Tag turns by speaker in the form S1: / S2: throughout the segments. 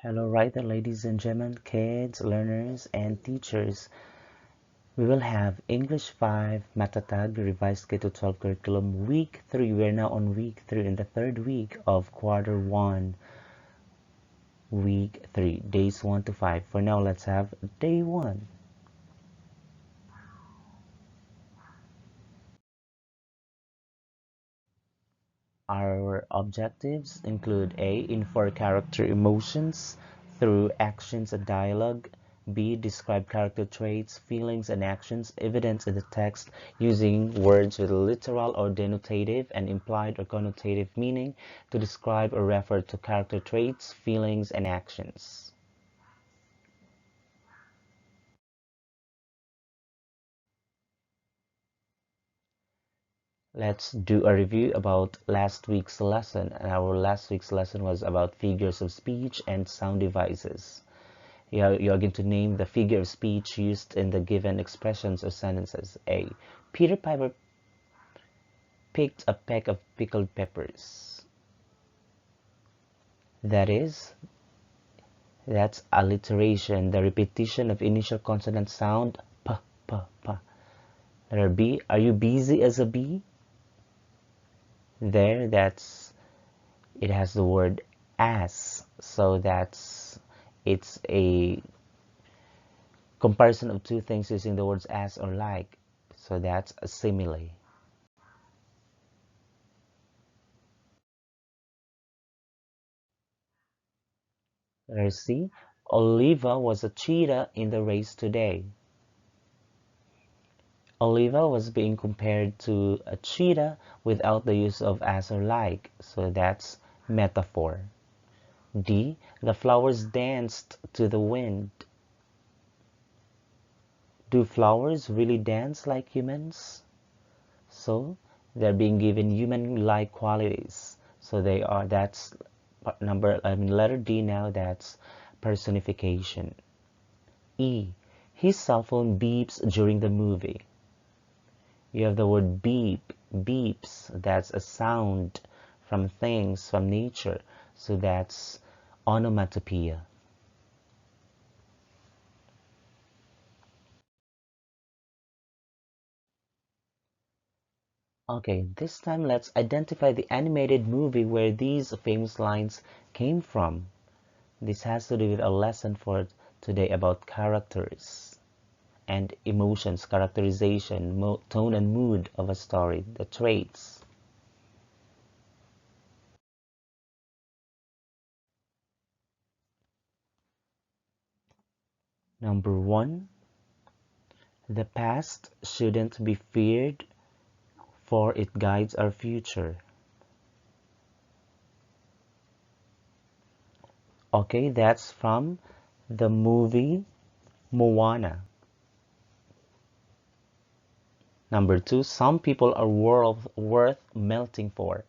S1: Hello, right there, ladies and gentlemen, kids, learners, and teachers. We will have English 5 Matatag Revised K-12 Curriculum Week 3. We are now on Week 3 in the third week of Quarter 1, Week 3, days 1 to 5. For now, let's have Day 1. Our objectives include A. Infer character emotions through actions and dialogue. B. Describe character traits, feelings, and actions evident in the text using words with literal or denotative and implied or connotative meaning to describe or refer to character traits, feelings, and actions. Let's do a review about last week's lesson. And our last week's lesson was about figures of speech and sound devices. You're going to name the figure of speech used in the given expressions or sentences. A. Peter Piper picked a peck of pickled peppers. That's alliteration, the repetition of initial consonant sound p, p, p. Letter B. Are you busy as a bee? It has the word as, so it's a comparison of two things using the words as or like, so that's a simile. Letter C. Oliva was a cheetah in the race today. Oliva was being compared to a cheetah without the use of as or like, so that's metaphor. D. The flowers danced to the wind. Do flowers really dance like humans? So they're being given human-like qualities. So that's letter D now, that's personification. E. His cell phone beeps during the movie. You have the word beep, beeps, that's a sound from things, from nature. So that's onomatopoeia. Okay, this time let's identify the animated movie where these famous lines came from. This has to do with a lesson for today about characters and emotions, characterization, tone and mood of a story, the traits. Number 1, the past shouldn't be feared for it guides our future. Okay, that's from the movie Moana. Number 2, some people are worth melting for.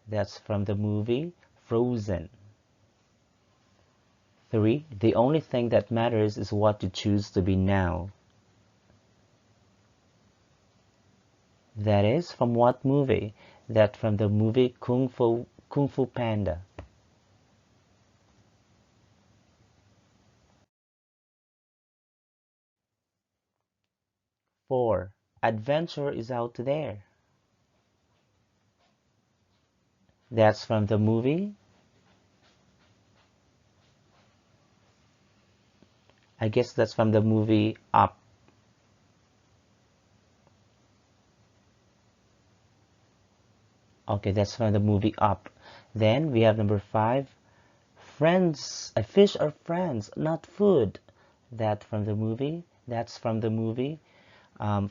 S1: That's from the movie Frozen. 3, the only thing that matters is what you choose to be now. That is from what movie? That from the movie Kung Fu Panda. 4, adventure is out there. That's from the movie, I guess that's from the movie Up. Okay, that's from the movie Up. Then we have number 5, friends, fish are friends, not food. That's from the movie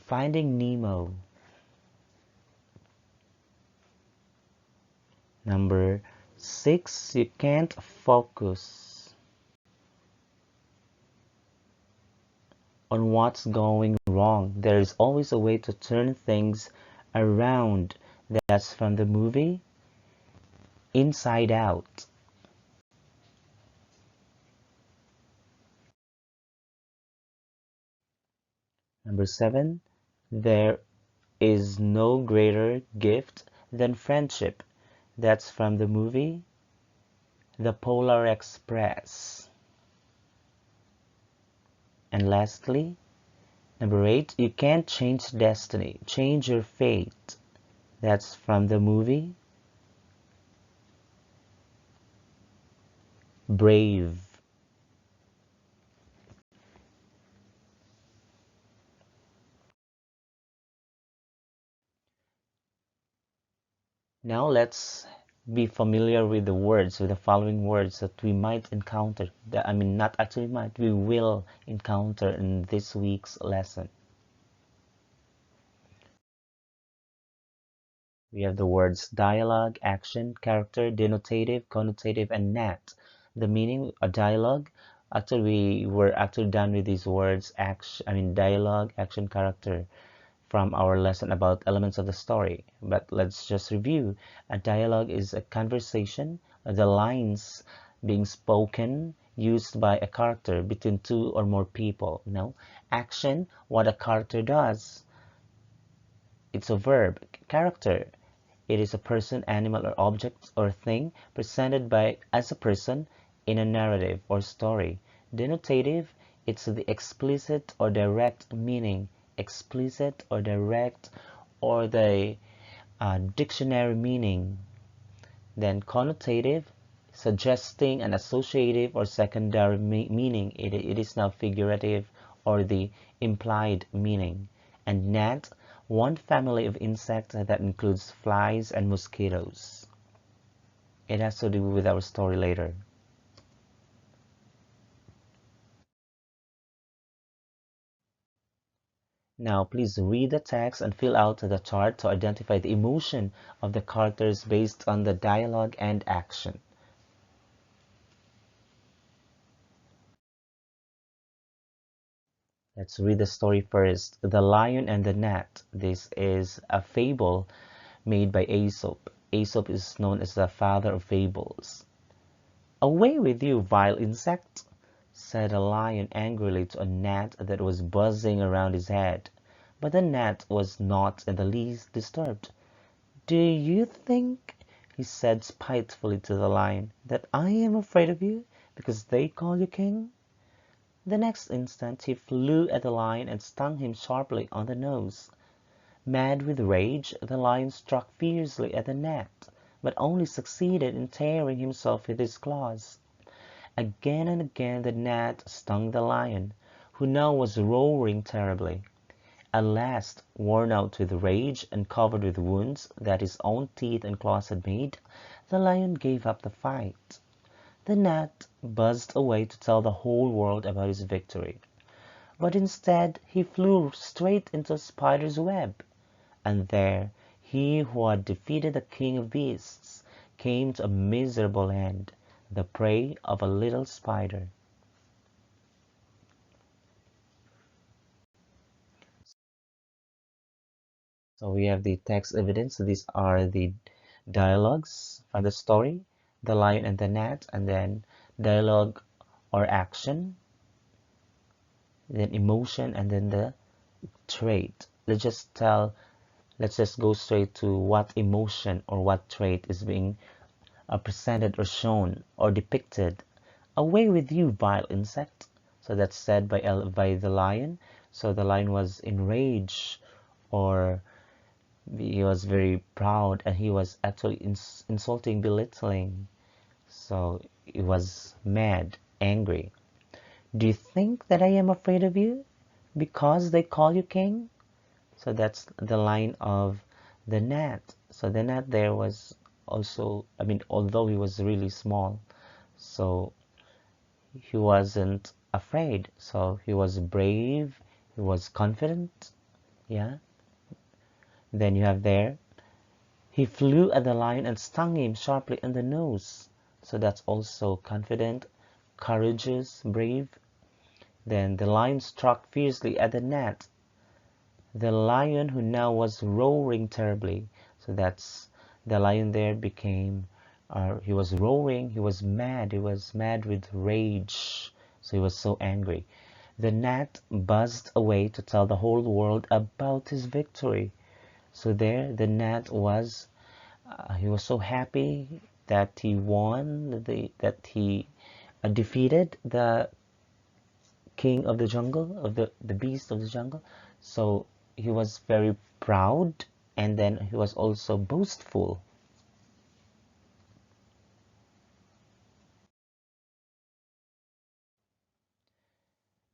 S1: Finding Nemo. Number 6, you can't focus on what's going wrong. There is always a way to turn things around. That's from the movie Inside Out. Number 7, there is no greater gift than friendship. That's from the movie the Polar Express. And lastly, number 8, you can't change destiny, change your fate. That's from the movie Brave. Now let's be familiar with the words, with the following words that we might encounter. That, I mean, not actually might, we will encounter in this week's lesson. We have the words dialogue, action, character, denotative, connotative, and nat. The meaning, a dialogue. Actually, we were actually done with these words, action, I mean, dialogue, action, character, from our lesson about elements of the story. But let's just review. A dialogue is a conversation, the lines being spoken, used by a character between two or more people. No, action, what a character does. It's a verb. Character, it is a person, animal, or object or thing presented by as a person in a narrative or story. Denotative, it's the explicit or direct meaning, explicit or direct, or the dictionary meaning. Then connotative, suggesting an associative or secondary meaning. It is now figurative or the implied meaning. And gnat, one family of insects that includes flies and mosquitoes. It has to do with our story later. Now please read the text and fill out the chart to identify the emotion of the characters based on the dialogue and action. Let's read the story first. The Lion and the Gnat. This is a fable made by Aesop. Aesop is known as the father of fables. "Away with you, vile insect!" said a lion angrily to a gnat that was buzzing around his head. But the gnat was not in the least disturbed. "Do you think," he said spitefully to the lion, "that I am afraid of you because they call you king?" The next instant he flew at the lion and stung him sharply on the nose. Mad with rage, the lion struck fiercely at the gnat, but only succeeded in tearing himself with his claws. Again and again the gnat stung the lion, who now was roaring terribly. At last, worn out with rage and covered with wounds that his own teeth and claws had made, the lion gave up the fight. The gnat buzzed away to tell the whole world about his victory. But instead he flew straight into a spider's web, and there he who had defeated the king of beasts came to a miserable end, the prey of a little spider. So we have the text evidence. These are the dialogues from the story, the lion and the gnat, and then dialogue or action, then emotion, and then the trait. Let's just go straight to what emotion or what trait is being presented or shown or depicted. "Away with you, vile insect!" So that's said by the lion. So the lion was enraged, or he was very proud, and he was actually insulting, belittling. So he was mad, angry. "Do you think that I am afraid of you because they call you king?" So that's the line of the gnat. So the gnat there was also, I mean, although he was really small, so he wasn't afraid. So he was brave, he was confident. Yeah. Then you have there, he flew at the lion and stung him sharply in the nose. So that's also confident, courageous, brave. Then the lion struck fiercely at the gnat. The lion who now was roaring terribly. So that's the lion there became, he was roaring, he was mad with rage. So he was so angry. The gnat buzzed away to tell the whole world about his victory. So there, the gnat was, he was so happy, that he won, that he defeated the king of the jungle, of the beast of the jungle. So he was very proud, and then he was also boastful.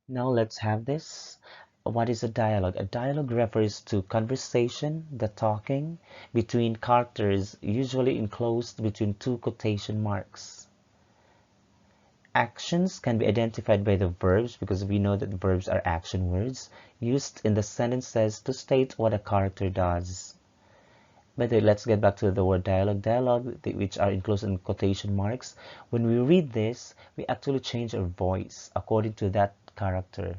S1: Now let's have this. What is a dialogue? A dialogue refers to conversation, the talking between characters, usually enclosed between two quotation marks. Actions can be identified by the verbs, because we know that verbs are action words used in the sentences to state what a character does. By the way, let's get back to the word dialogue. Dialogue, which are enclosed in quotation marks. When we read this, we actually change our voice according to that character.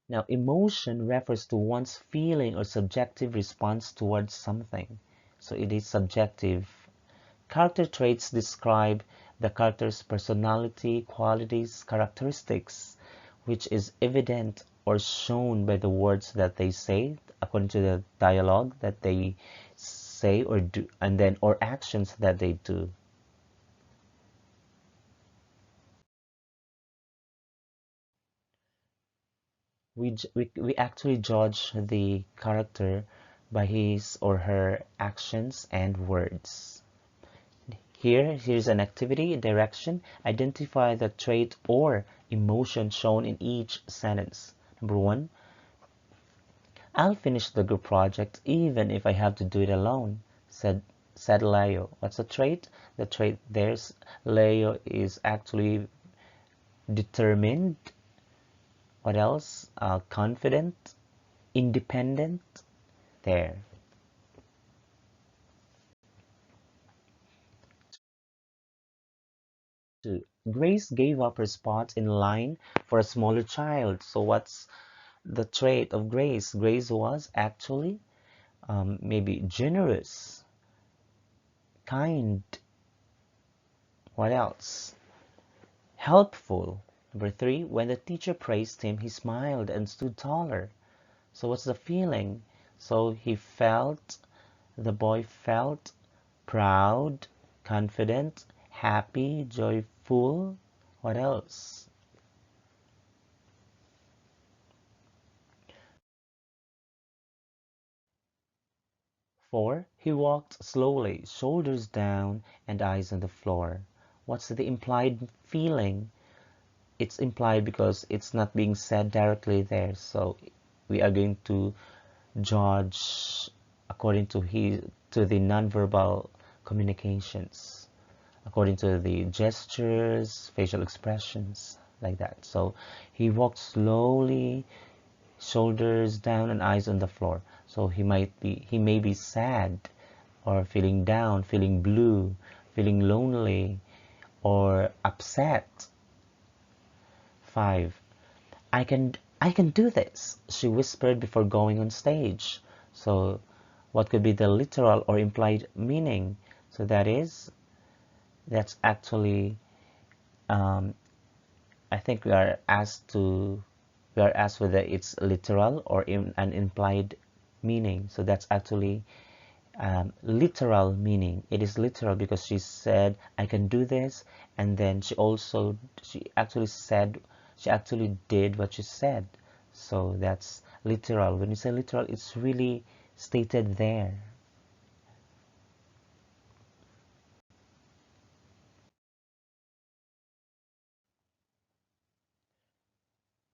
S1: Now, emotion refers to one's feeling or subjective response towards something. So it is subjective. Character traits describe the character's personality, qualities, characteristics, which is evident or shown by the words that they say, according to the dialogue that they say or do, and then or actions that they do. We actually judge the character by his or her actions and words. Here's an activity direction. Identify the trait or emotion shown in each sentence. Number one, I'll finish the group project even if I have to do it alone, said Leo. What's the trait? The trait there's Leo is actually determined. What else? Confident, independent. There. 2. Grace gave up her spot in line for a smaller child. So what's the trait of Grace? Grace was actually maybe generous, kind. What else? Helpful. Number 3, when the teacher praised him, he smiled and stood taller. So what's the feeling? So the boy felt proud, confident, happy, joyful. What else? 4. He walked slowly, shoulders down and eyes on the floor. What's the implied feeling? It's implied because it's not being said directly there. So we are going to judge according to the nonverbal communications, according to the gestures, facial expressions, like that. So he walked slowly, shoulders down and eyes on the floor. So he may be sad or feeling down, feeling blue, feeling lonely or upset. 5. I can do this, she whispered before going on stage. So what could be the literal or implied meaning? So that's actually um, I think we are asked whether it's literal or in an implied meaning. So that's actually literal meaning. It is literal because she said, I can do this, and then she actually did what she said. So that's literal. When you say literal, it's really stated there.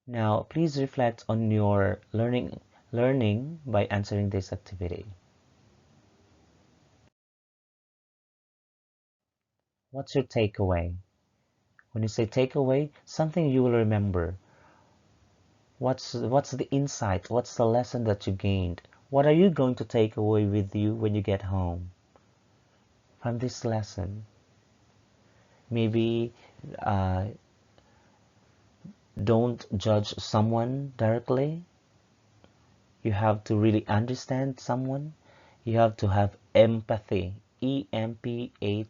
S1: Now, please reflect on your learning by answering this activity. What's your takeaway? When you say takeaway, something you will remember. What's the insight? What's the lesson that you gained? What are you going to take away with you when you get home from this lesson? Maybe uh, don't judge someone directly. You have to really understand someone. You have to have empathy. empathy. You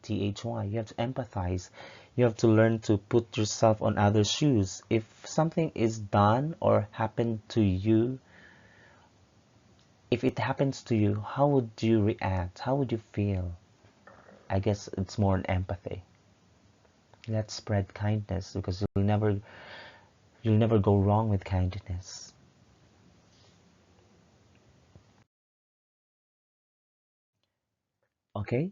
S1: have to empathize. You have to learn to put yourself on others' shoes. If something is done or happened to you, if it happens to you, how would you react? How would you feel? I guess it's more an empathy. Let's spread kindness because you'll never go wrong with kindness. Okay?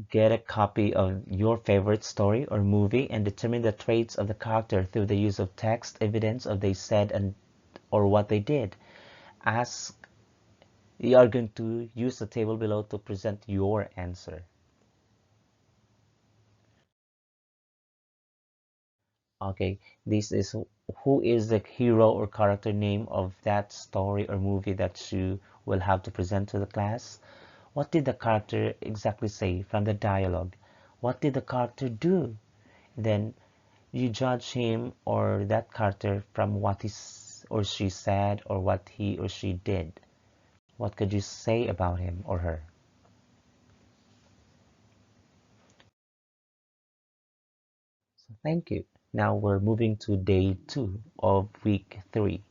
S1: Get a copy of your favorite story or movie and determine the traits of the character through the use of text evidence of they said and or what they did. Ask You are going to use the table below to present your answer. Okay, this is who is the hero or character name of that story or movie that you will have to present to the class. What did the character exactly say from the dialogue? What did the character do? Then you judge him or that character from what he or she said or what he or she did. What could you say about him or her? So thank you. Now we're moving to day 2 of week 3.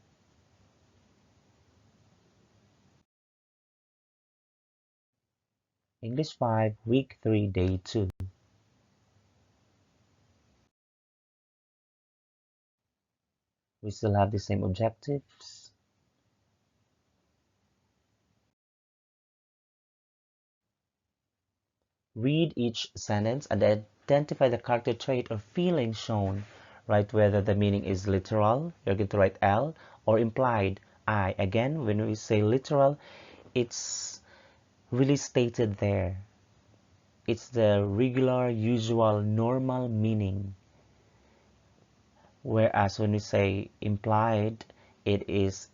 S1: English 5, week 3, day 2. We still have the same objectives. Read each sentence and identify the character trait or feeling shown. Write whether the meaning is literal, you're going to write L, or implied, I. Again, when we say literal, it's really stated there. It's the regular, usual, normal meaning. Whereas when we say implied, it is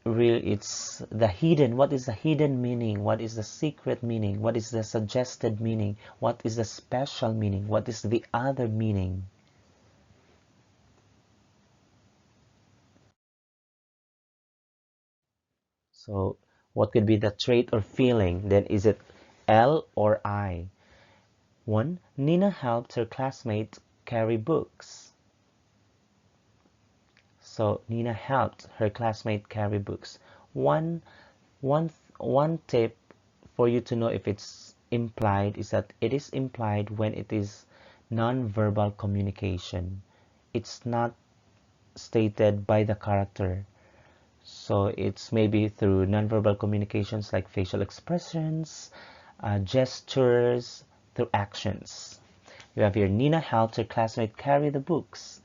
S1: real, it's the hidden. What is the hidden meaning? What is the secret meaning? What is the suggested meaning? What is the special meaning? What is the other meaning? So what could be the trait or feeling? Then is it L or I? 1. Nina helped her classmate carry books. So Nina helped her classmate carry books. One, one tip for you to know if it's implied is that it is implied when it is non-verbal communication. It's not stated by the character. So it's maybe through non-verbal communications like facial expressions, gestures, through actions. You have here, Nina helped her classmate carry the books.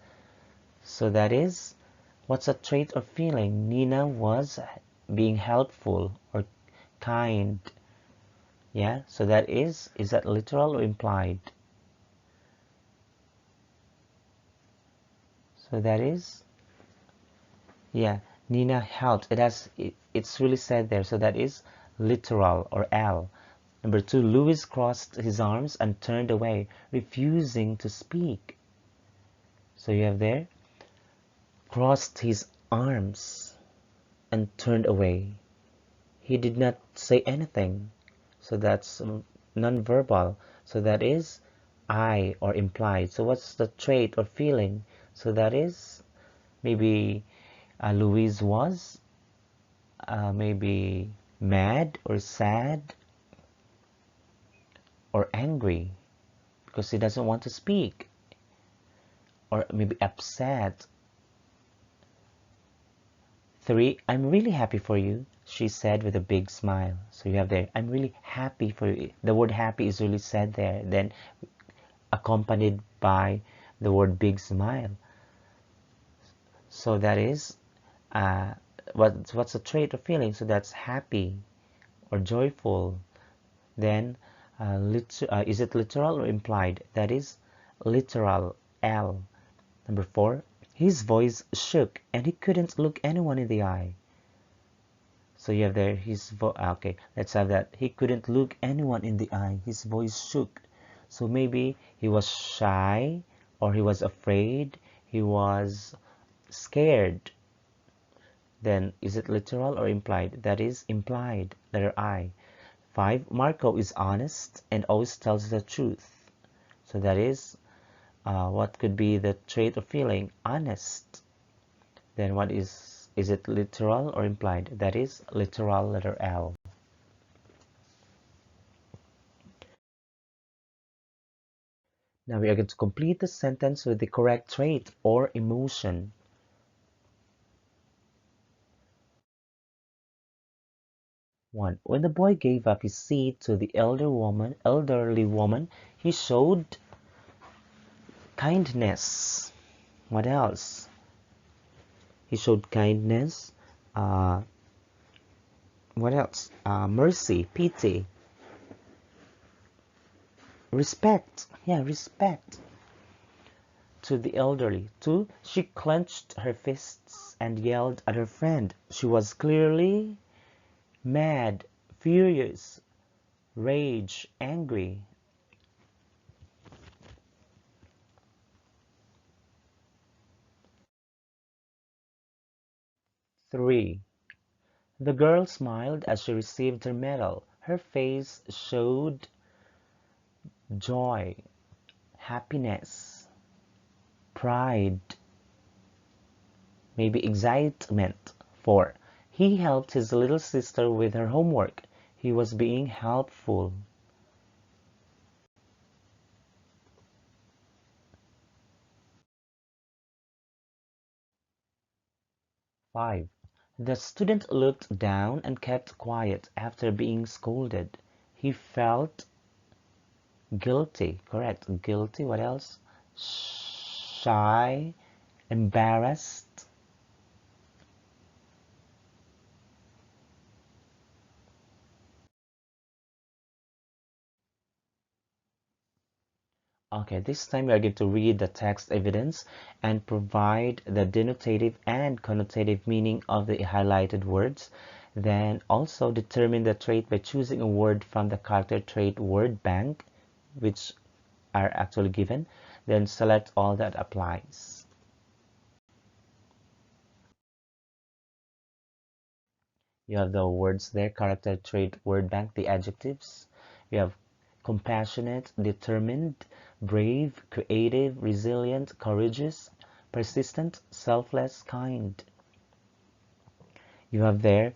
S1: So that is, what's a trait or feeling? Nina was being helpful or kind. Yeah, so that is that literal or implied? So that is, yeah, Nina helped. It's really said there. So that is literal or L. Number 2, Louis crossed his arms and turned away, refusing to speak. So you have there, crossed his arms and turned away. He did not say anything. So that's non-verbal. So that is I or implied. So what's the trait or feeling? So that is maybe Louise was maybe mad or sad or angry because he doesn't want to speak, or maybe upset. 3, I'm really happy for you, she said with a big smile. So you have there, I'm really happy for you. The word happy is really said there, then accompanied by the word big smile. So that is what's a trait or feeling? So that's happy or joyful. Then is it literal or implied? That is literal, L. Number 4, his voice shook and he couldn't look anyone in the eye. So you have there his okay, let's have that. He couldn't look anyone in the eye. His voice shook. So maybe he was shy, or he was afraid, he was scared. Then is it literal or implied? That is implied, letter I. 5. Marco is honest and always tells the truth. So that is what could be the trait of feeling? Honest. Then what is it literal or implied? That is literal, letter L. Now we are going to complete the sentence with the correct trait or emotion. 1. When the boy gave up his seat to the elderly woman, he showed kindness. What else? He showed kindness. What else? Mercy, pity, respect. Yeah, respect to the elderly. 2. She clenched her fists and yelled at her friend. She was clearly mad, furious, rage, angry. 3. The girl smiled as she received her medal. Her face showed joy, happiness, pride, maybe excitement. 4. He helped his little sister with her homework. He was being helpful. 5. The student looked down and kept quiet after being scolded. He felt guilty. Correct. Guilty. What else? Shy, embarrassed. Okay, this time we are going to read the text evidence and provide the denotative and connotative meaning of the highlighted words. Then also determine the trait by choosing a word from the character trait word bank, which are actually given. Then select all that applies. You have the words there, character trait word bank, the adjectives. You have compassionate, determined, brave, creative, resilient, courageous, persistent, selfless, kind. You have there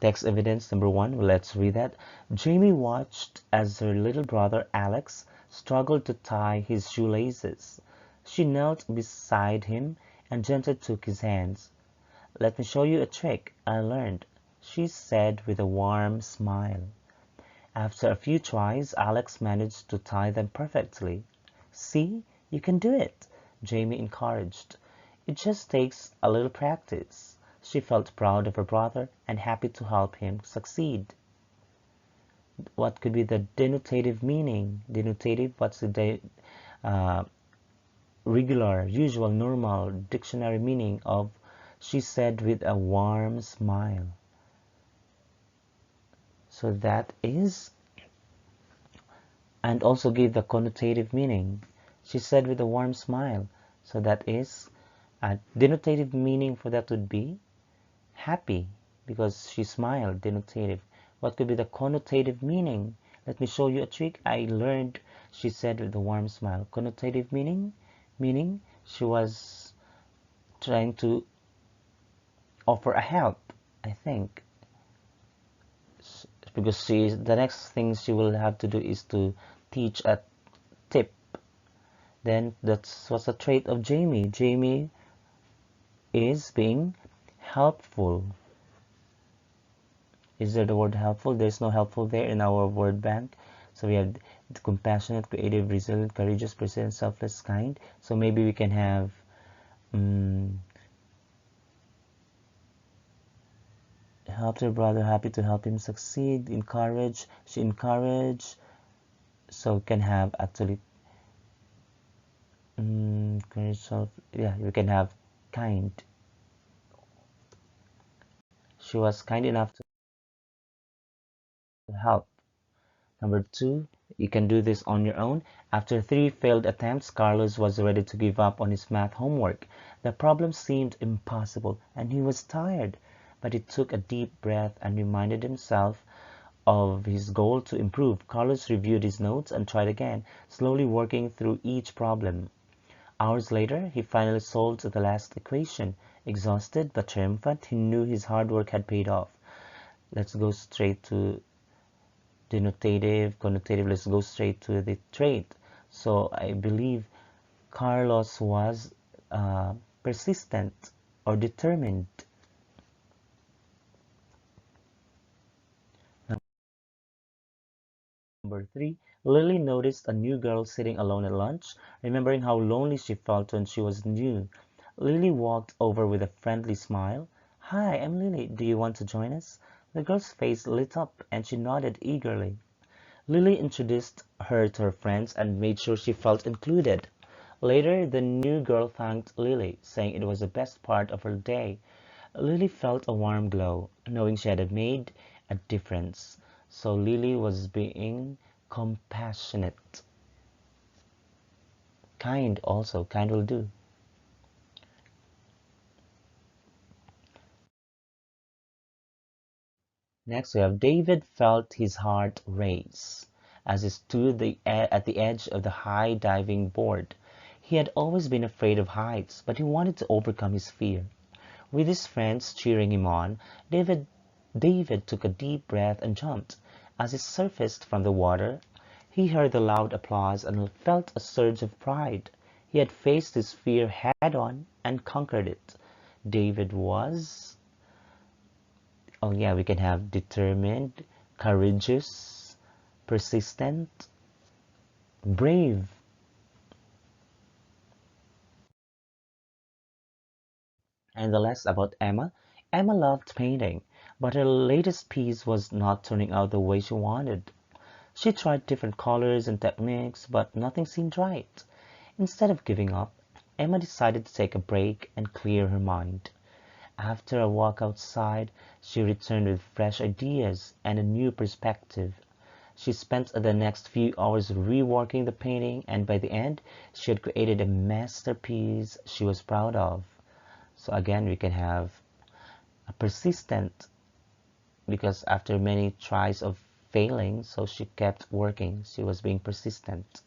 S1: text evidence number 1. Well, let's read that. Jamie watched as her little brother Alex struggled to tie his shoelaces. She knelt beside him and gently took his hands. "Let me show you a trick I learned," she said with a warm smile. After a few tries, Alex managed to tie them perfectly. "See, you can do it," Jamie encouraged. "It just takes a little practice." She felt proud of her brother and happy to help him succeed. What could be the denotative meaning? Denotative, what's the regular, usual, normal dictionary meaning of "she said with a warm smile"? So that is, and also give the connotative meaning. She said with a warm smile. So that is, a denotative meaning for that would be happy, because she smiled, denotative. What could be the connotative meaning? Let me show you a trick I learned. She said with a warm smile. Connotative meaning, meaning she was trying to offer a help, I think, because the next thing she will have to do is to teach a tip. Then that's what's a trait of Jamie. Jamie is being helpful. Is there the word helpful? There's no helpful there in our word bank. So we have compassionate, creative, resilient, courageous, persistent, selfless, kind. So maybe we can have helped her brother, happy to help him succeed, encourage, she encouraged. So we can have actually yeah, we can have kind. She was kind enough to help. Number 2, you can do this on your own. After 3 failed attempts, Carlos was ready to give up on his math homework. The problem seemed impossible and he was tired, but he took a deep breath and reminded himself of his goal to improve, Carlos reviewed his notes and tried again, slowly working through each problem. Hours later, he finally solved the last equation. Exhausted but triumphant, he knew his hard work had paid off. Let's go straight to denotative, connotative. Let's go straight to the trait. So I believe Carlos was persistent or determined. Number 3, Lily noticed a new girl sitting alone at lunch, remembering how lonely she felt when she was new. Lily walked over with a friendly smile. Hi, I'm Lily. Do you want to join us? The girl's face lit up and she nodded eagerly. Lily introduced her to her friends and made sure she felt included. Later, the new girl thanked Lily, saying it was the best part of her day. Lily felt a warm glow, knowing she had made a difference. So Lily was being compassionate. Kind also, kind will do. Next we have David felt his heart race as he stood at the edge of the high diving board. He had always been afraid of heights, but he wanted to overcome his fear. With his friends cheering him on, David took a deep breath and jumped. As he surfaced from the water, he heard the loud applause and felt a surge of pride. He had faced his fear head-on and conquered it. David was, oh yeah, we can have determined, courageous, persistent, brave. And the last about Emma. Emma loved painting, but her latest piece was not turning out the way she wanted. She tried different colors and techniques, but nothing seemed right. Instead of giving up, Emma decided to take a break and clear her mind. After a walk outside, she returned with fresh ideas and a new perspective. She spent the next few hours reworking the painting, and by the end, she had created a masterpiece she was proud of. So again, we can have a persistent, because after many tries of failing, so she kept working. She was being persistent.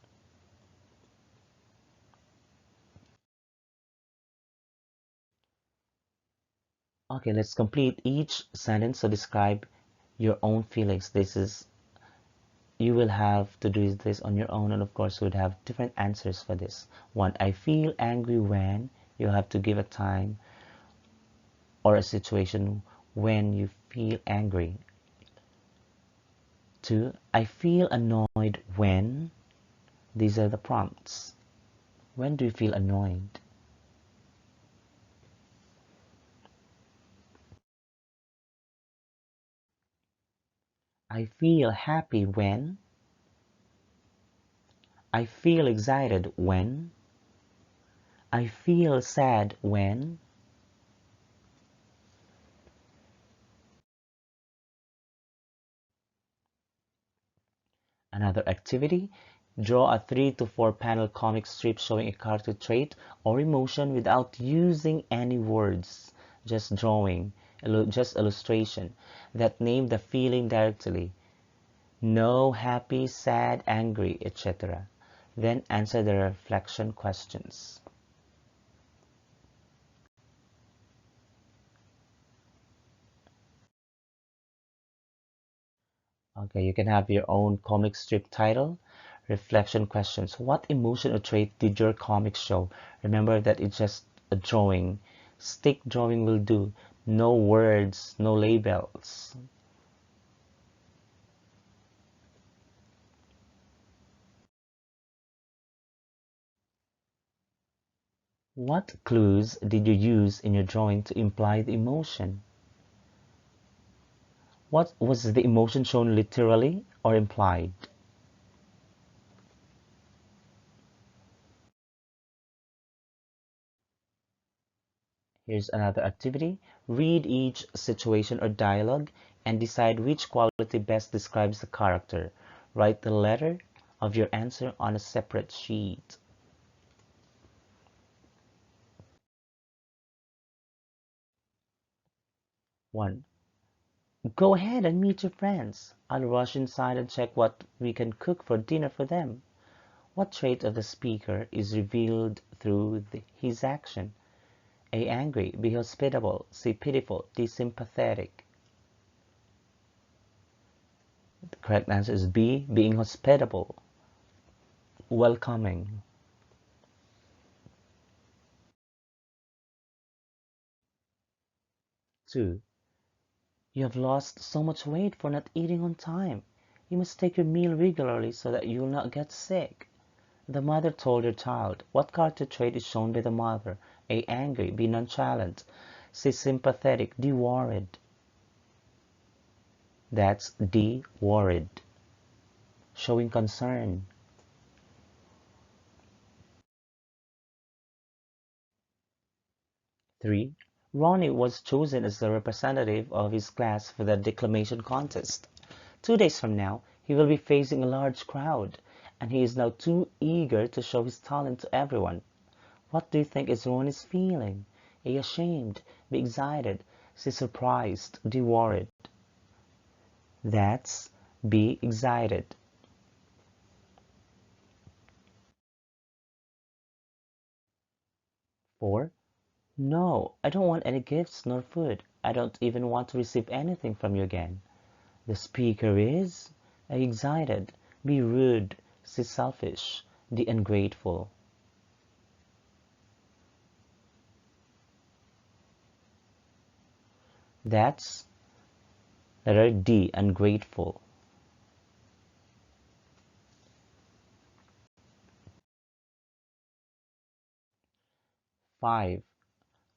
S1: Okay, let's complete each sentence. So describe your own feelings. This is, you will have to do this on your own, and of course you would have different answers for this. One, I feel angry when. You have to give a time or a situation when you feel angry. Two, I feel annoyed when. These are the prompts. When do you feel annoyed? I feel happy when. I feel excited when. I feel sad when. Another activity, draw a 3 to 4 panel comic strip showing a character trait or emotion without using any words, just drawing, just illustration, that name the feeling directly. No, happy, sad, angry, etc. Then answer the reflection questions. Okay, you can have your own comic strip title. Reflection questions. What emotion or trait did your comic show? Remember that it's just a drawing. Stick drawing will do. No words, no labels. What clues did you use in your drawing to imply the emotion? What was the emotion shown literally or implied? Here's another activity. Read each situation or dialogue and decide which quality best describes the character. Write the letter of your answer on a separate sheet. 1. Go ahead and meet your friends. I'll rush inside and check what we can cook for dinner for them. What trait of the speaker is revealed through his action? A. Angry. B. Hospitable. C. Pitiful. D. Sympathetic. The correct answer is B. Being hospitable. Welcoming. 2. You have lost so much weight for not eating on time. You must take your meal regularly so that you will not get sick. The mother told her child. What character trait is shown by the mother? A. Angry. B. Nonchalant. C. Sympathetic. D. Worried. That's D. Worried. Showing concern. 3. Ronnie was chosen as the representative of his class for the declamation contest. 2 days from now, he will be facing a large crowd, and he is now too eager to show his talent to everyone. What do you think is Ronnie's feeling? A. Ashamed. B. Excited. C. Surprised. D. Worried. That's B. Excited. 4. No, I don't want any gifts nor food. I don't even want to receive anything from you again. The speaker is A. Excited. B. Rude. C. Selfish. D. Ungrateful. That's letter D. Ungrateful. 5.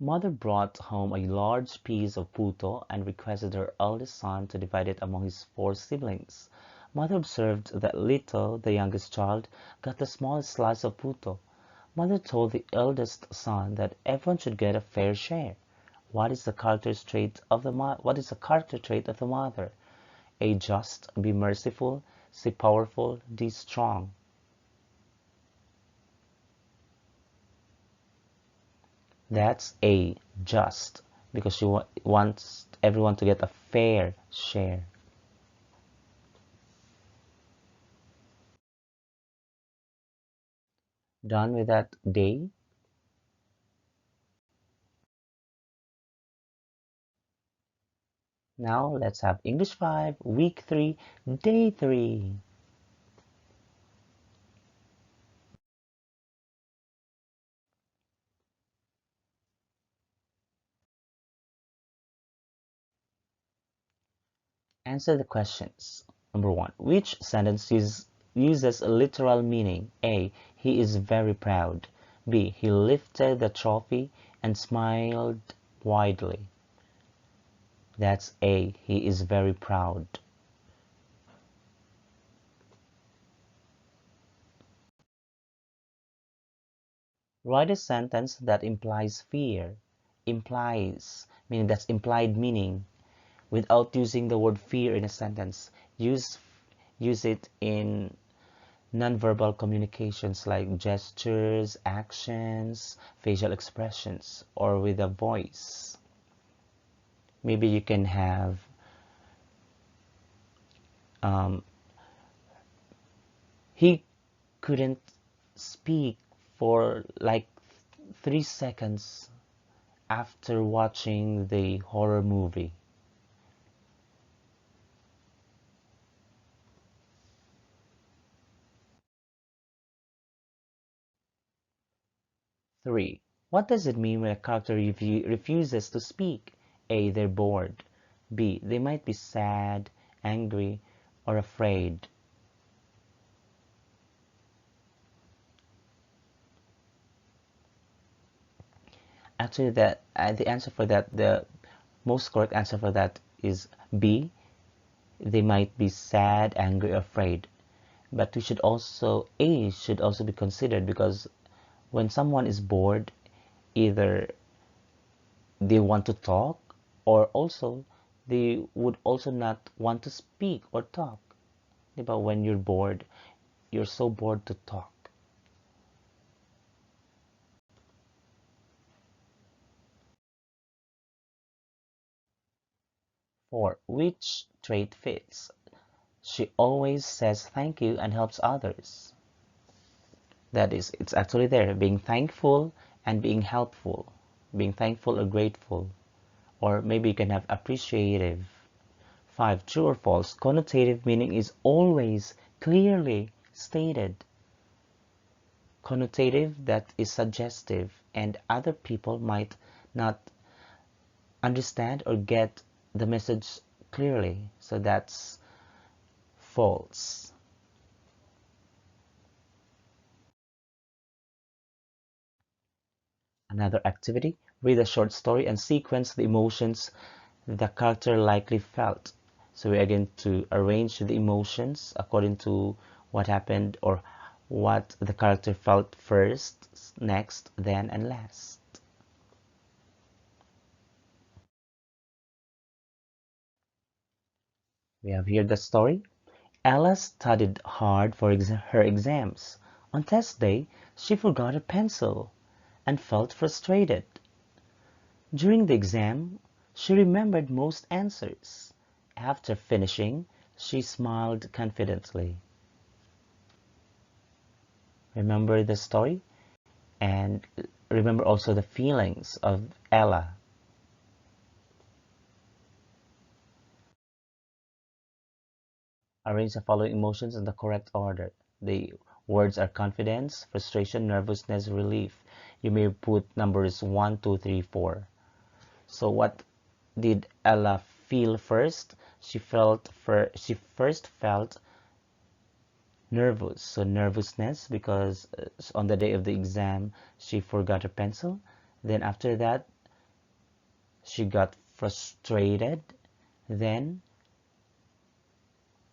S1: Mother brought home a large piece of puto and requested her eldest son to divide it among his 4 siblings. Mother observed that Lito, the youngest child, got the smallest slice of puto. Mother told the eldest son that everyone should get a fair share. What is the character trait of the mother? A. Just. B. Merciful. C. Powerful. D. Strong. That's A. Just, because she wants everyone to get a fair share. Done with that day? Now let's have English 5, week 3, day 3. Answer the questions. Number 1. Which sentence uses a literal meaning? A. He is very proud. B. He lifted the trophy and smiled widely. That's A. He is very proud. Write a sentence that implies fear. Implies, meaning that's implied meaning, without using the word fear in a sentence. Use it in nonverbal communications like gestures, actions, facial expressions, or with a voice. Maybe you can have um, he couldn't speak for like 3 seconds after watching the horror movie. 3. What does it mean when a character refuses to speak? A. They're bored. B. They might be sad, angry, or afraid. Actually, the answer for that, the most correct answer for that is B. They might be sad, angry, or afraid. But A should also be considered, because when someone is bored, either they want to talk, or also they would also not want to speak or talk. But when you're bored, you're so bored to talk. 4. Which trait fits? She always says thank you and helps others. That is, it's actually there, being thankful and being helpful. Being thankful or grateful. Or maybe you can have appreciative. 5. True or false? Connotative meaning is always clearly stated. Connotative, that is suggestive, and other people might not understand or get the message clearly. So that's false. Another activity, read a short story and sequence the emotions the character likely felt. So we are going to arrange the emotions according to what happened or what the character felt first, next, then, and last. We have here the story. Ella studied hard for her exams. On test day, she forgot a pencil and felt frustrated. During the exam, she remembered most answers. After finishing, she smiled confidently. Remember the story and remember also the feelings of Ella. Arrange the following emotions in the correct order. The words are confidence, frustration, nervousness, relief. You may put numbers 1, 2, 3, 4. So what did Ella feel first? She first felt nervous. So nervousness because on the day of the exam she forgot her pencil. Then after that she got frustrated. Then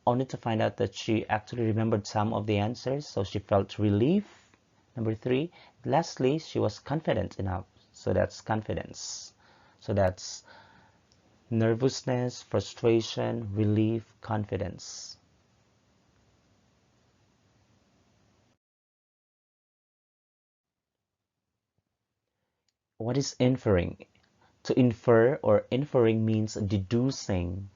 S1: only to find out that she actually remembered some of the answers, so she felt relief. Number 3, lastly, she was confident enough. So that's confidence. So that's nervousness, frustration, relief, confidence. What is inferring? To infer or inferring means deducing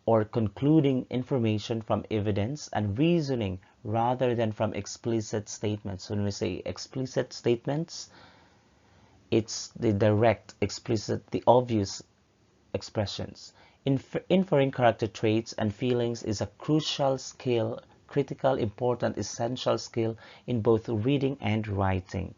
S1: or concluding information from evidence and reasoning rather than from explicit statements. So when we say explicit statements, it's the direct, explicit, the obvious expressions. Inferring character traits and feelings is a crucial skill, critical, important, essential skill in both reading and writing.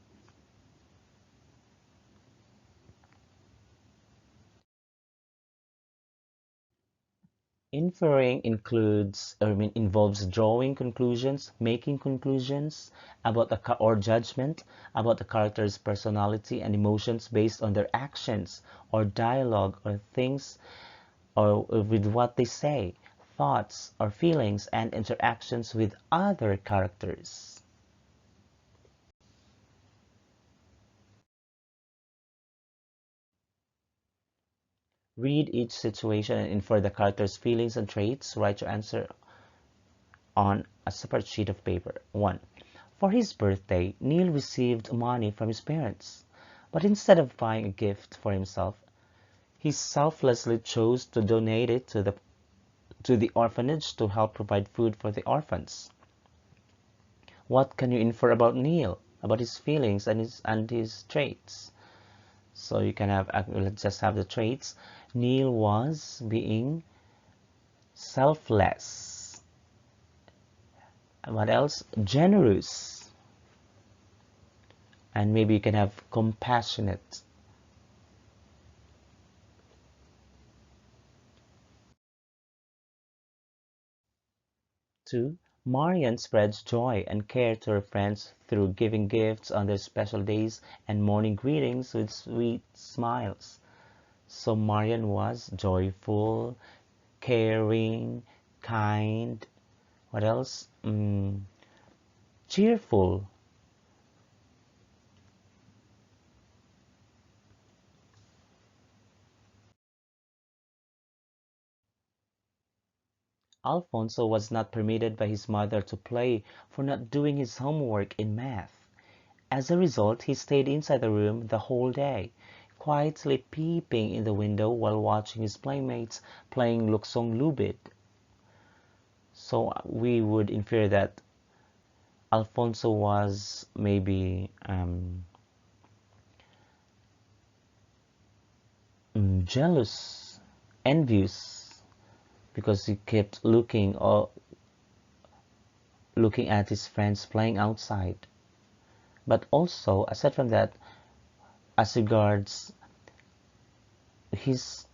S1: Inferring involves drawing conclusions, making conclusions about or judgment about the character's personality and emotions based on their actions or dialogue or things or with what they say, thoughts or feelings and interactions with other characters. Read each situation and infer the character's feelings and traits. Write your answer on a separate sheet of paper. 1. For his birthday, Neil received money from his parents, but instead of buying a gift for himself, he selflessly chose to donate it to the orphanage to help provide food for the orphans. What can you infer about Neil, about his feelings and his traits? So you can have, let's just have the traits. Neil was being selfless. And what else? Generous. And maybe you can have compassionate. 2. Marian spreads joy and care to her friends through giving gifts on their special days and morning greetings with sweet smiles. So Marian was joyful, caring, kind. What else? Cheerful. Alfonso was not permitted by his mother to play for not doing his homework in math. As a result, he stayed inside the room the whole day. quietly peeping in the window while watching his playmates playing luksong lubid. So we would infer that Alfonso was maybe jealous, envious, because he kept looking at his friends playing outside. But also, aside from that, as regards his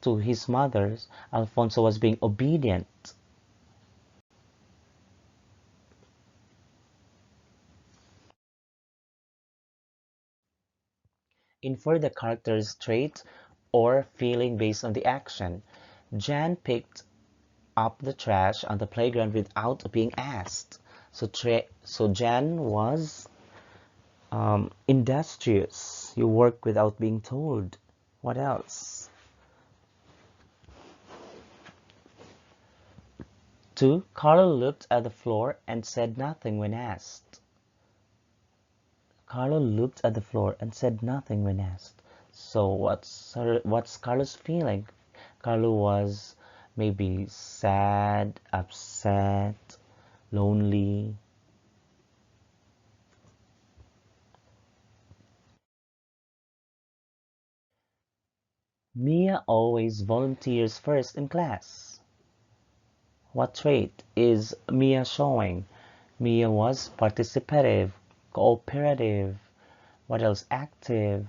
S1: mother, Alfonso was being obedient. Infer the character's trait or feeling based on the action. Jan picked up the trash on the playground without being asked. So Jan was industrious. You work without being told. What else? 2. Carlo looked at the floor and said nothing when asked. Carlo looked at the floor and said nothing when asked. So what's Carlo's feeling? Carlo was maybe sad, upset, lonely. Mia always volunteers first in class. What trait is Mia showing? Mia was participative, cooperative. What else? Active.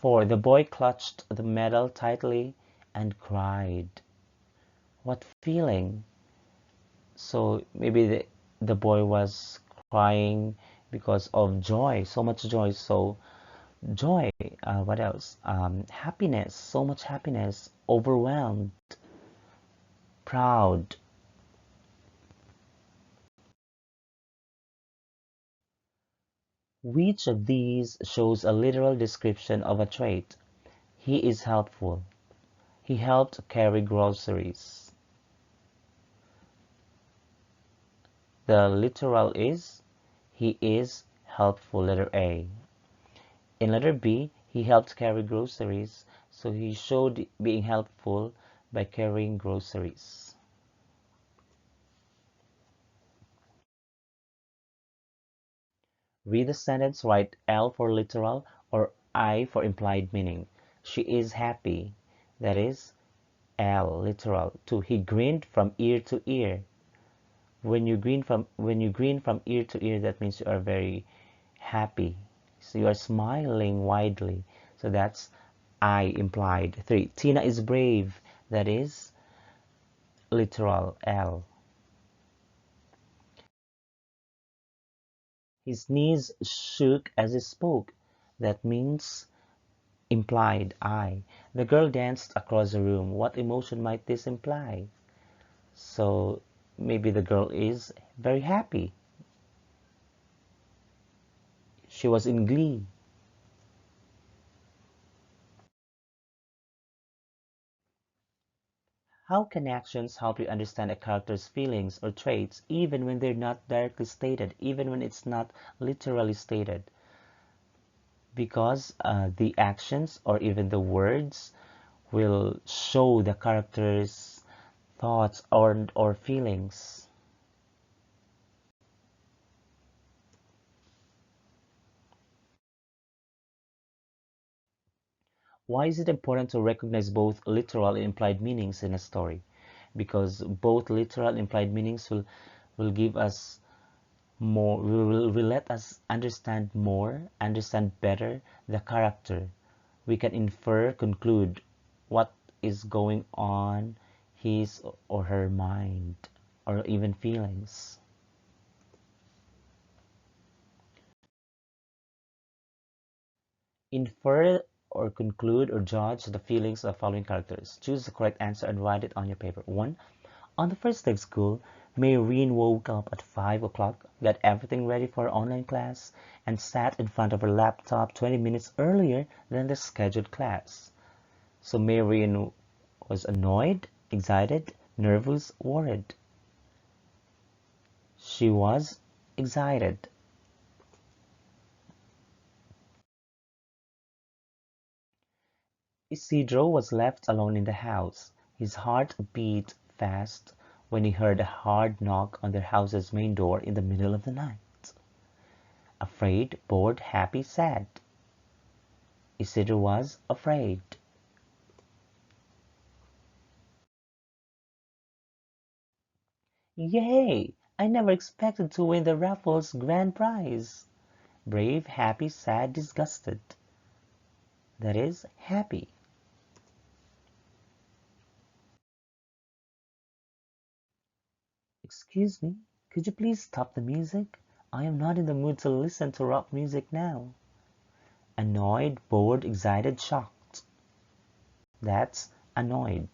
S1: 4. The boy clutched the medal tightly and cried. What feeling? So maybe the boy was crying because of joy, so much joy. So joy, what else? Happiness, so much happiness, overwhelmed, proud. Which of these shows a literal description of a trait? He is helpful. He helped carry groceries. The literal is he is helpful, letter A. In letter B, he helped carry groceries, so he showed being helpful by carrying groceries. Read the sentence, write L for literal or I for implied meaning. She is happy. That is L, literal. 2. He grinned from ear to ear. When you grin from ear to ear, that means you are very happy. So you are smiling widely. So that's I implied. 3. Tina is brave. That is literal L. His knees shook as he spoke. That means implied I. The girl danced across the room. What emotion might this imply? So maybe the girl is very happy. She was in glee. How can actions help you understand a character's feelings or traits even when they're not directly stated, even when it's not literally stated? Because the actions or even the words will show the character's thoughts or feelings. Why is it important to recognize both literal and implied meanings in a story? Because both literal and implied meanings will give us more, will let us understand more, understand better the character. We can infer, conclude what is going on his or her mind or even feelings. Infer or conclude or judge the feelings of the following characters. Choose the correct answer and write it on your paper. 1. On the first day of school, Maureen woke up at 5 o'clock, got everything ready for her online class, and sat in front of her laptop 20 minutes earlier than the scheduled class. So Maureen was annoyed, excited, nervous, worried. She was excited. Isidro was left alone in the house. His heart beat fast when he heard a hard knock on their house's main door in the middle of the night. Afraid, bored, happy, sad. Isidro was afraid. Yay! I never expected to win the raffle's grand prize. Brave, happy, sad, disgusted. That is, happy. Excuse me, could you please stop the music? I am not in the mood to listen to rock music now. Annoyed, bored, excited, shocked. That's annoyed.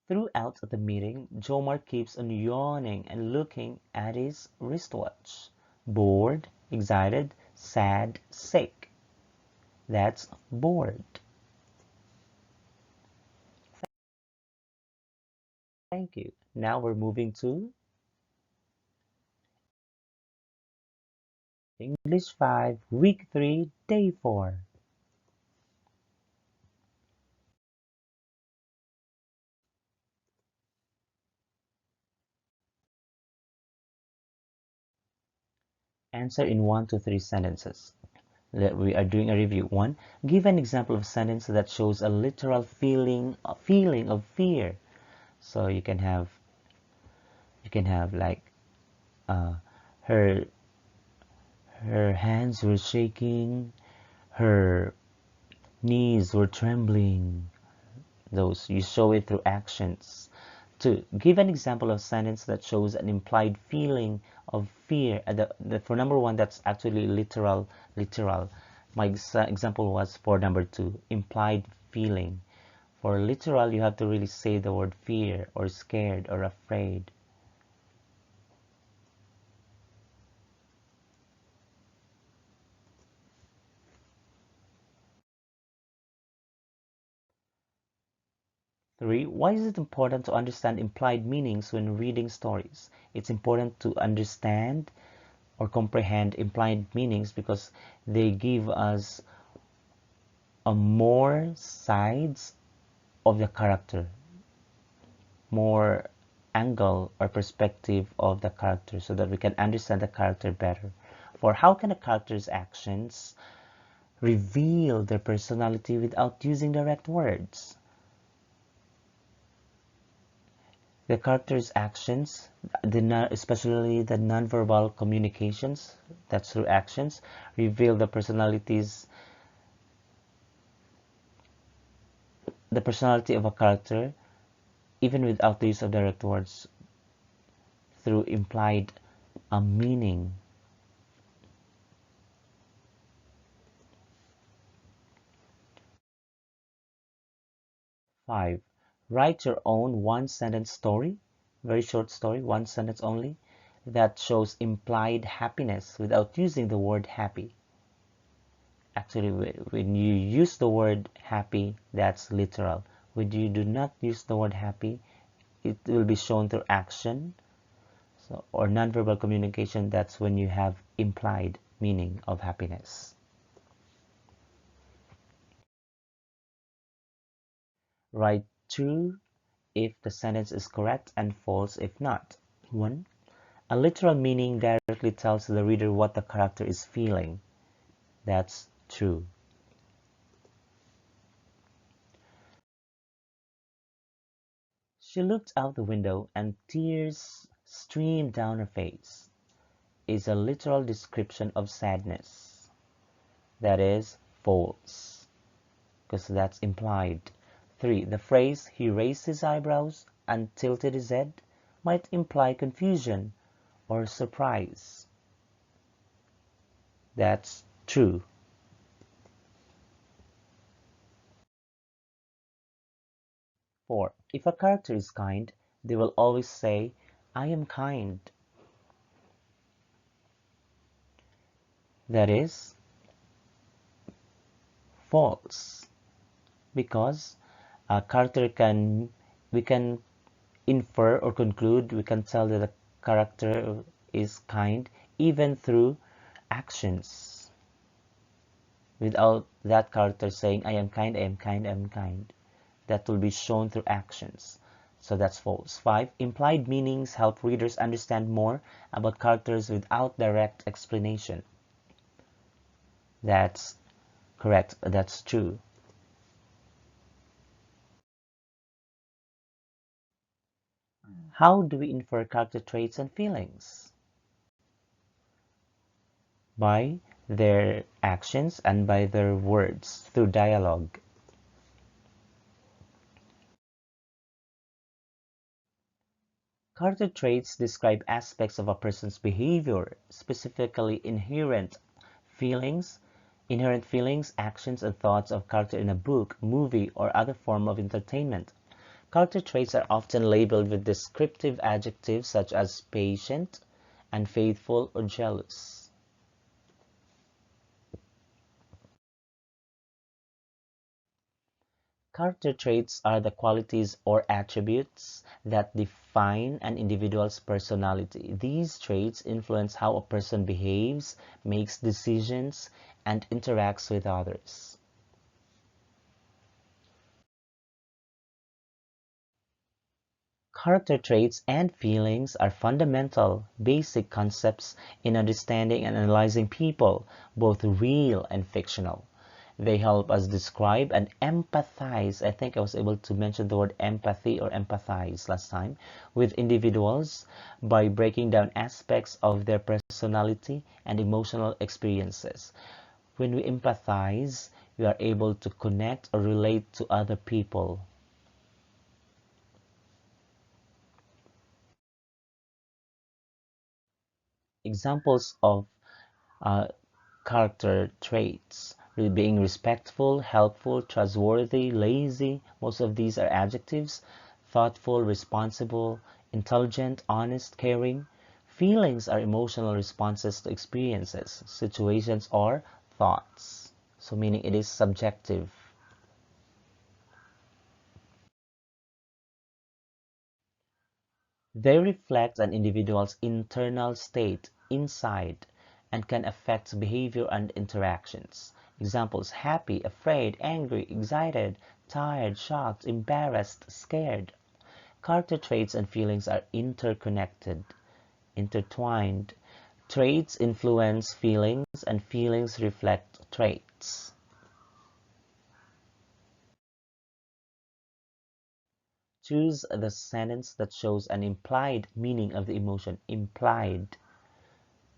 S1: Throughout the meeting, Jomar keeps on yawning and looking at his wristwatch. Bored, excited, sad, sick. That's bored. Thank you. Now we're moving to English 5, Week 3, Day 4. Answer in 1 to 3 sentences. We are doing a review. 1. Give an example of a sentence that shows a literal feeling of fear. So you can have like uh, her her hands were shaking, her knees were trembling. Those you show it through actions. 2. Give an example of a sentence that shows an implied feeling of fear. For number 1, that's actually literal. Literal. My example was for number 2, implied feeling. For literal, you have to really say the word fear or scared or afraid. 3. Why is it important to understand implied meanings when reading stories? It's important to understand or comprehend implied meanings because they give us a more sides of the character, more angle or perspective of the character so that we can understand the character better. For how can a character's actions reveal their personality without using direct words? The character's actions, especially the nonverbal communications, that's through actions, reveal the personality of a character, even without the use of direct words, through implied meaning. 5. Write your own one-sentence story, very short story, one sentence only, that shows implied happiness without using the word happy. Actually, when you use the word happy, that's literal. When you do not use the word happy, it will be shown through action. So, or nonverbal communication, that's when you have implied meaning of happiness. Write true if the sentence is correct and false if not. 1. A literal meaning directly tells the reader what the character is feeling. That's true. She looked out the window and tears streamed down her face. Is a literal description of sadness. That is false, because that's implied. 3. The phrase, he raised his eyebrows and tilted his head, might imply confusion or surprise. That's true. 4. If a character is kind, they will always say, I am kind. That is false, because a character we can infer or conclude, we can tell that the character is kind even through actions without that character saying, I am kind, I am kind, I am kind. That will be shown through actions. So that's false. 5. Implied meanings help readers understand more about characters without direct explanation. That's correct. That's true. How do we infer character traits and feelings? By their actions and by their words through dialogue. Character traits describe aspects of a person's behavior, specifically inherent feelings, actions, and thoughts of character in a book, movie, or other form of entertainment. Character traits are often labeled with descriptive adjectives such as patient, unfaithful, or jealous. Character traits are the qualities or attributes that define an individual's personality. These traits influence how a person behaves, makes decisions, and interacts with others. Character traits and feelings are fundamental, basic concepts in understanding and analyzing people, both real and fictional. They help us describe and empathize. I think I was able to mention the word empathy or empathize last time with individuals by breaking down aspects of their personality and emotional experiences. When we empathize, we are able to connect or relate to other people. Examples of uh, character traits: being respectful, helpful, trustworthy, lazy. Most of these are adjectives. Thoughtful, responsible, intelligent, honest, caring. Feelings are emotional responses to experiences, situations, or thoughts. So meaning it is subjective. They reflect an individual's internal state inside and can affect behavior and interactions. Examples: happy, afraid, angry, excited, tired, shocked, embarrassed, scared. Character traits and feelings are interconnected, intertwined. Traits influence feelings and feelings reflect traits. Choose the sentence that shows an implied meaning of the emotion. Implied,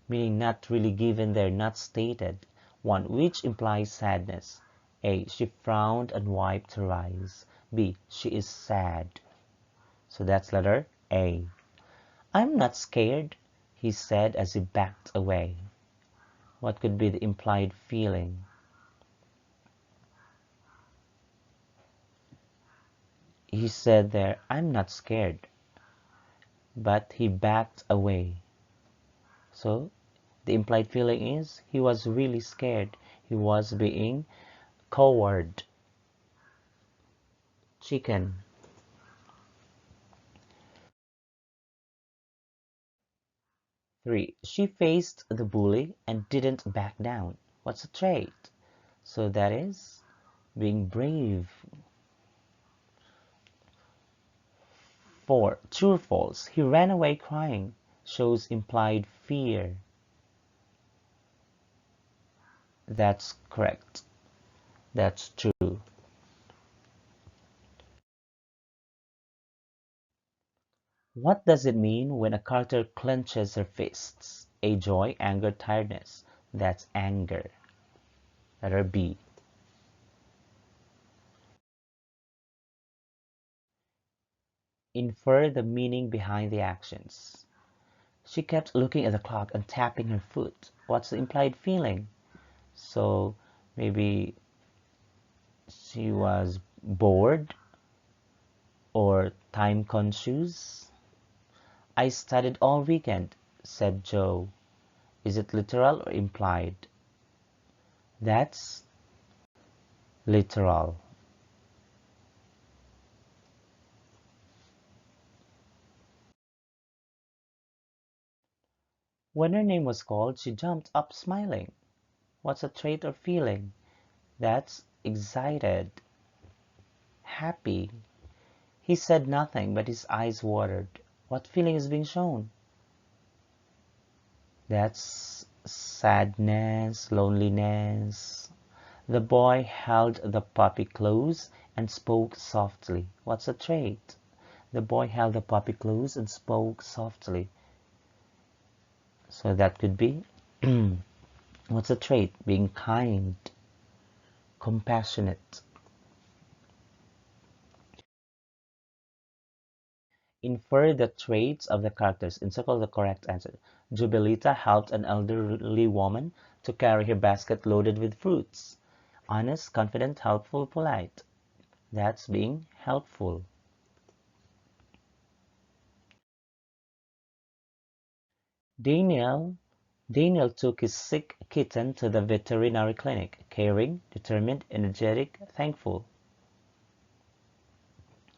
S1: meaning not really given there, not stated. 1. Which implies sadness? A. She frowned and wiped her eyes. B. She is sad. So that's letter A. I'm not scared, he said as he backed away. What could be the implied feeling? He said there, I'm not scared, but he backed away. So the implied feeling is he was really scared. He was being coward. Chicken. 3. She faced the bully and didn't back down. What's a trait? So that is being brave. 4. True or false? He ran away crying. Shows implied fear. That's correct. That's true. What does it mean when a character clenches her fists? A. Joy, anger, tiredness. That's anger. Letter B. Infer the meaning behind the actions. She kept looking at the clock and tapping her foot. What's the implied feeling? So maybe she was bored or time conscious. I studied all weekend, said Joe. Is it literal or implied? That's literal. When her name was called, she jumped up smiling. What's a trait or feeling? That's excited, happy. He said nothing, but his eyes watered. What feeling is being shown? That's sadness, loneliness. The boy held the puppy close and spoke softly. What's a trait? The boy held the puppy close and spoke softly. So that could be what's a trait? Being kind, compassionate. Infer the traits of the characters and circle the correct answer. Jubilita helped an elderly woman to carry her basket loaded with fruits. Honest, confident, helpful, polite. That's being helpful. Daniel Daniel took his sick kitten to the veterinary clinic. Caring, determined, energetic, thankful.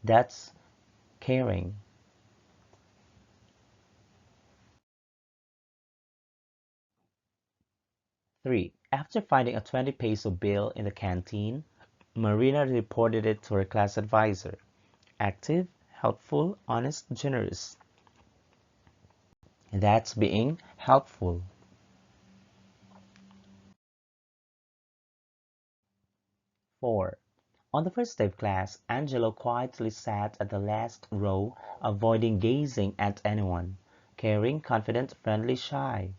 S1: That's caring. 3. After finding a 20 peso bill in the canteen, Marina reported it to her class advisor. Active, helpful, honest, generous. That's being helpful. 4. On the first day of class, Angelo quietly sat at the last row, avoiding gazing at anyone. Caring, confident, friendly, shy.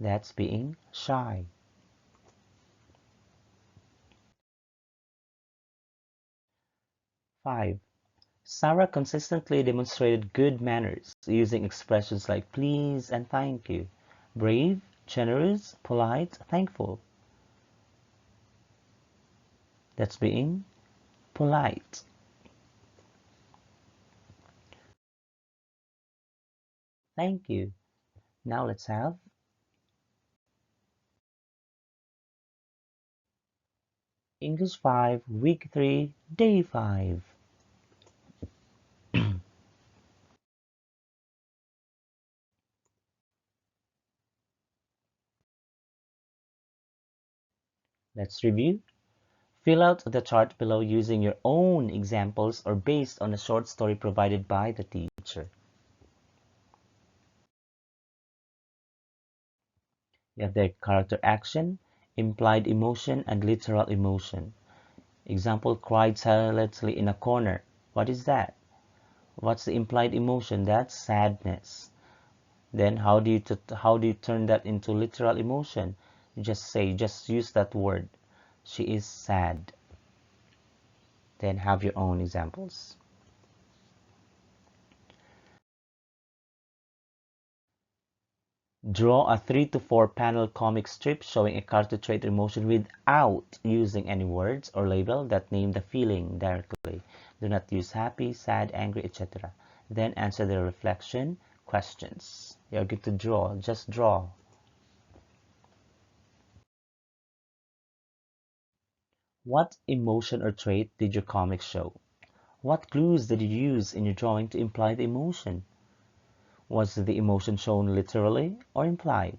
S1: That's being shy. 5. Sarah consistently demonstrated good manners, using expressions like please and thank you. Brave, generous, polite, thankful. That's being polite. Thank you. Now let's have English 5, Week 3, Day 5. Let's review. Fill out the chart below using your own examples or based on a short story provided by the teacher. You have the character action, implied emotion, and literal emotion. Example, cried silently in a corner. What is that? What's the implied emotion? That's sadness. Then how do you turn that into literal emotion? You just use that word. She is sad. Then have your own examples. Draw a 3 to 4 panel comic strip showing a character trait or emotion without using any words or label that name the feeling directly. Do not use happy, sad, angry, etc. Then answer the reflection questions. You're going to draw. Just draw. What emotion or trait did your comic show? What clues did you use in your drawing to imply the emotion? Was the emotion shown literally or implied?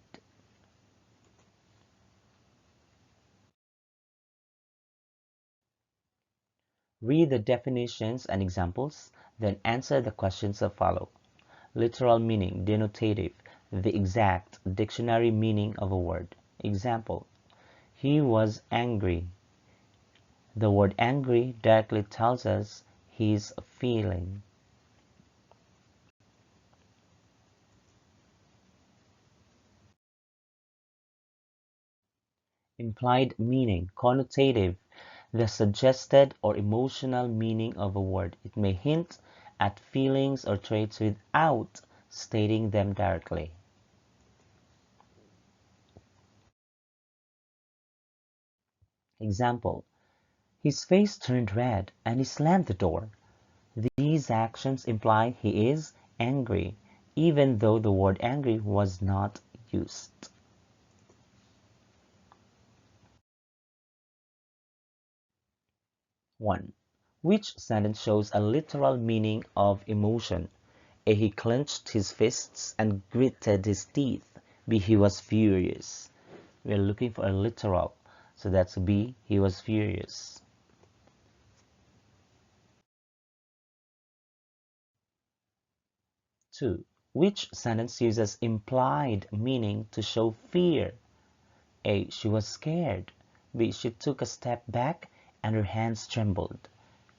S1: Read the definitions and examples, then answer the questions that follow. Literal meaning, denotative, the exact dictionary meaning of a word. Example, he was angry. The word angry directly tells us his feeling. Implied meaning, connotative, the suggested or emotional meaning of a word. It may hint at feelings or traits without stating them directly. Example, his face turned red and he slammed the door. These actions imply he is angry, even though the word angry was not used. 1. Which sentence shows a literal meaning of emotion? A. He clenched his fists and gritted his teeth. B. He was furious. We are looking for a literal. So that's B. He was furious. Two. Which sentence uses implied meaning to show fear? A. She was scared. B. She took a step back and her hands trembled.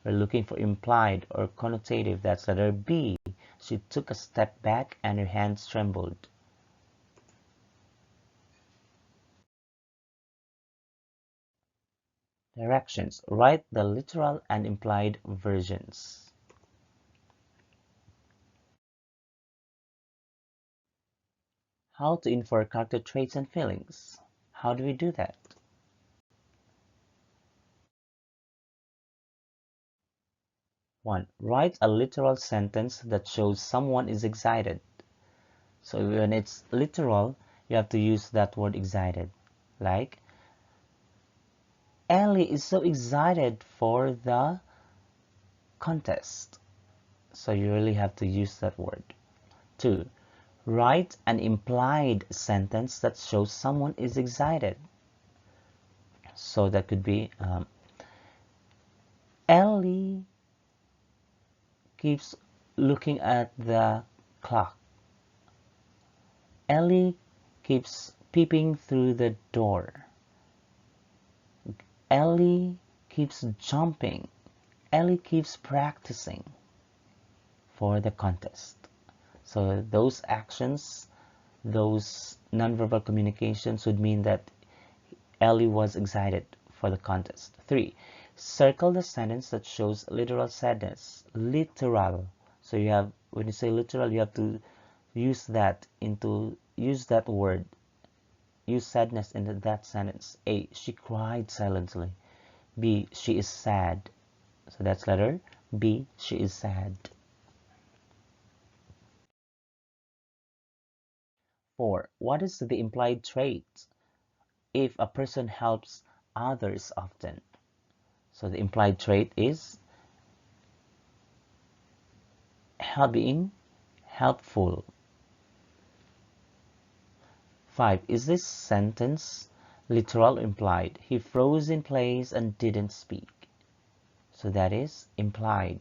S1: We're looking for implied or connotative. That's letter B. She took a step back and her hands trembled. Directions. Write the literal and implied versions. How to infer character traits and feelings. How do we do that? 1. Write a literal sentence that shows someone is excited. So when it's literal, you have to use that word excited. Like, Ellie is so excited for the contest. So you really have to use that word. 2. Write an implied sentence that shows someone is excited. So that could be Ellie keeps looking at the clock. Ellie keeps peeping through the door. Ellie keeps jumping. Ellie keeps practicing for the contest. So those actions, those nonverbal communications would mean that Ellie was excited for the contest. 3. Circle the sentence that shows literal sadness. Literal. So you have, when you say literal, you have to use that word. Use sadness in that sentence. A. She cried silently. B. She is sad. So that's letter B. She is sad. 4. What is the implied trait? If a person helps others often. So the implied trait is being helpful. 5. Is this sentence literal or implied? He froze in place and didn't speak. So that is implied.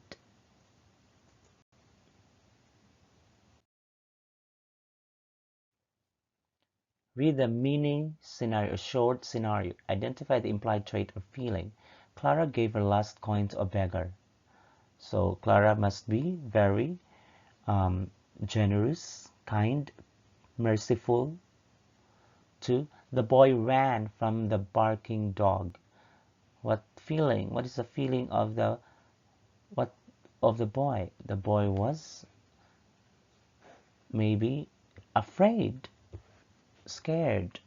S1: Read the mini scenario, a short scenario. Identify the implied trait or feeling. Clara gave her last coin to a beggar. So Clara must be very generous, kind, merciful. 2. The boy ran from the barking dog. What feeling? What is the feeling of the boy? The boy was maybe afraid, scared.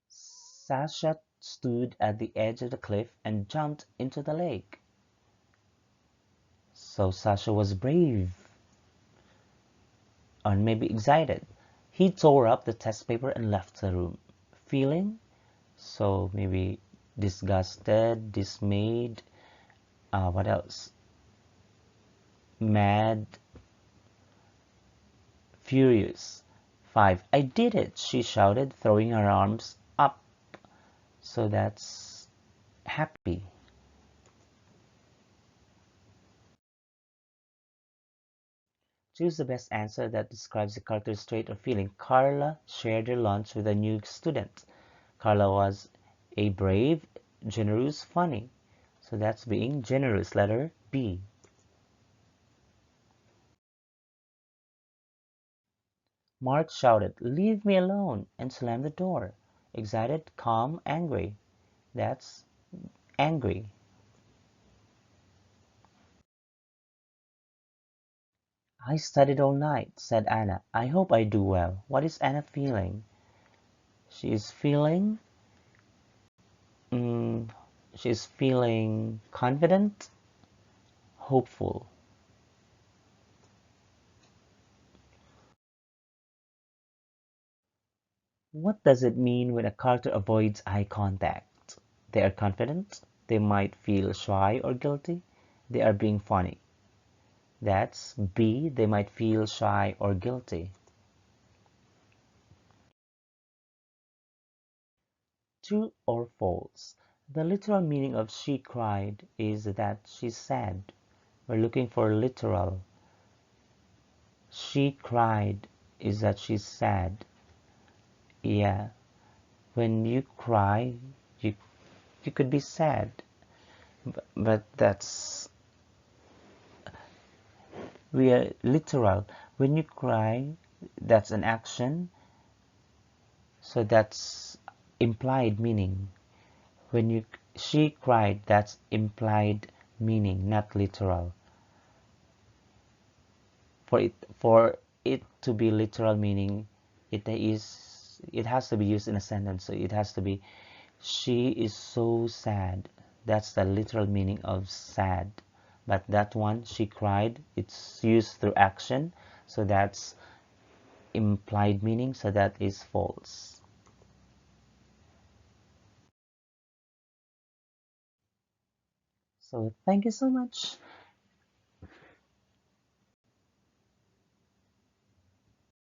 S1: Sasha stood at the edge of the cliff and jumped into the lake. So Sasha was brave or maybe excited. He tore up the test paper and left the room. Feeling? So maybe disgusted, dismayed. What else? Mad, furious. 5. I did it, she shouted, throwing her arms up. So that's happy. Choose the best answer that describes the character's trait or feeling. Carla shared her lunch with a new student. Carla was a brave, generous, funny. So that's being generous, letter B. Mark shouted, leave me alone, and slammed the door. Excited, calm, angry. That's angry. I studied all night, said Anna. I hope I do well. What is Anna feeling? She is feeling, mm, she is feeling confident, hopeful. What does it mean when a character avoids eye contact? They are confident? they might feel shy or guilty. They are being funny. That's B, they might feel shy or guilty. True or false? The literal meaning of she cried is that she's sad. We're looking for literal. She cried is that she's sad. Yeah. When you cry, you you could be sad, but that's we are literal. When you cry, that's an action, so that's implied meaning. When you she cried, that's implied meaning, not literal. For it to be literal meaning, it has to be used in a sentence. So it has to be she is so sad. That's the literal meaning of sad. But that one, she cried, it's used through action, so that's implied meaning, so that is false. So thank you so much.